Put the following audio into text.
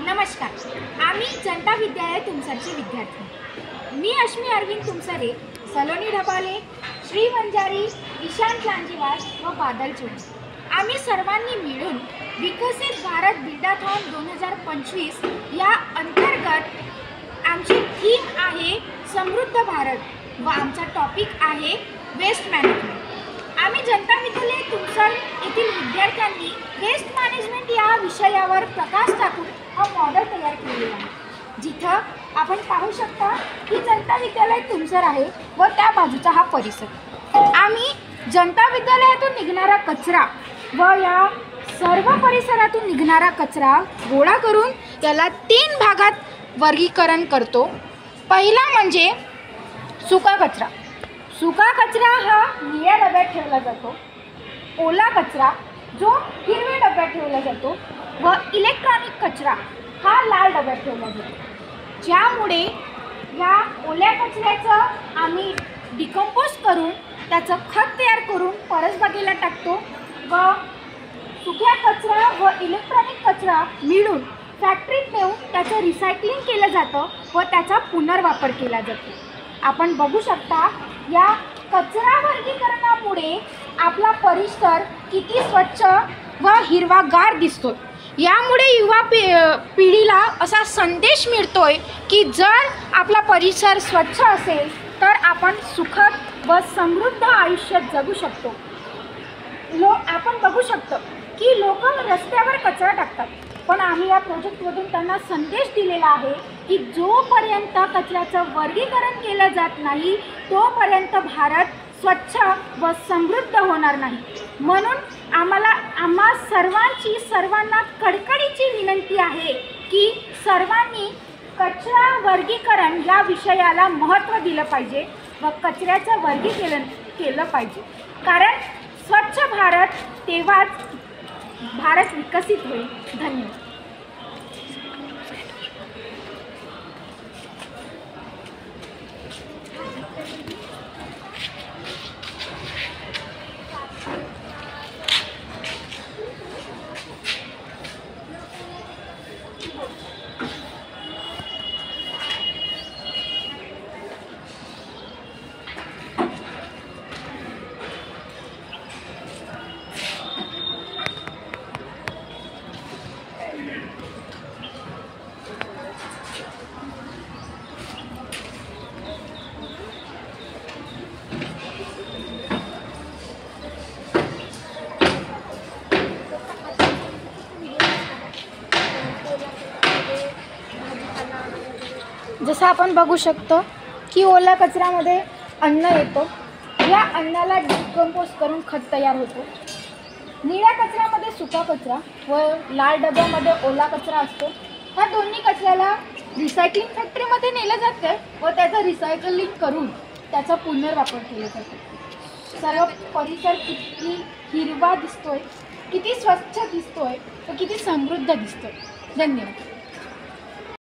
नमस्कार, आम्ही जनता विद्यालय तुमसरचे विद्यार्थी। मी अश्मी अरविंद तुमसरे, सलोनी ढबाले, श्री वंजारी, ईशान लांजीवार व बादल चोरी आम्ही सर्वांनी मिळून विकसित भारत बिल्डाथॉन 2025 या अंतर्गत आमची थीम आहे समृद्ध भारत व आमचा टॉपिक आहे वेस्ट मॅनेजमेंट। आम्ही जनता विद्यालय तुमसर येथील विद्यार्थ्यांनी वेस्ट मॅनेजमेंट या विषयावर प्रकाश टाकून हा मॉडेल तयार केलेला आहे, जिथं आपण पाहू शकता की जनता विद्यालय तुमसर आहे व त्या बाजूचा हा परिसर। आम्ही जनता विद्यालयातून निघणारा कचरा व या सर्व परिसरातून निघणारा कचरा गोळा करून त्याला 3 भागात वर्गीकरण करतो। पहिला म्हणजे सुका कचरा। सुका कचरा हा निळ्या डब्यात ठेवला जातो, ओला कचरा जो हिरव्या डब्यात ठेवला जातो व इलेक्ट्रॉनिक कचरा हा लाल डब्यात ठेवला जातो। ज्यामुळे या ओल्या कचऱ्याचं आम्ही डिकंपोज करून त्याचं खत तयार करून परसबागेला टाकतो व सुक्या कचरा व इलेक्ट्रॉनिक कचरा मिळून फॅक्टरीत नेऊन त्याचं रिसायकलिंग केलं जातं व त्याचा पुनर्वापर केला जातो। आपण बघू शकता या कचरा वर्गीकरणामुळे आपला परिसर किती स्वच्छ व हिरवागार दिसतो। यामुळे युवा पिढीला असा संदेश मिळतोय की जर आपला परिसर स्वच्छ असेल तर आपण सुखद व समृद्ध आयुष्य जगू शकतो। आपण बघू शकतो की लोक रस्त्यावर कचरा टाकतात, पण आम्ही या प्रोजेक्टमधून त्यांना संदेश दिलेला आहे की जोपर्यंत कचऱ्याचं वर्गीकरण केलं जात नाही तोपर्यंत भारत स्वच्छ व समृद्ध होणार नाही। म्हणून आम्हा सर्वांना कडकडीची विनंती आहे की सर्वांनी कचरा वर्गीकरण या विषयाला महत्त्व दिलं पाहिजे व कचऱ्याचं वर्गीकरण केलं पाहिजे, कारण स्वच्छ भारत तेव्हाच भारत विकसित होईल। धन्यवाद। जसं आपण बघू शकतो की ओल्या कचऱ्यामध्ये अन्न येतो, या अन्नाला डिकंपोज करून खत तयार होतो। निळ्या कचऱ्यामध्ये सुका कचरा व लाल डब्यामध्ये ओला कचरा असतो। ह्या दोन्ही कचऱ्याला रिसायकलिंग फॅक्टरीमध्ये नेलं जातं व त्याचं रिसायकलिंग करून त्याचा पुनर्वापर केला जातो। सर्व परिसर किती हिरवा दिसतोय, किती स्वच्छ दिसतोय व किती समृद्ध दिसतोय। धन्यवाद।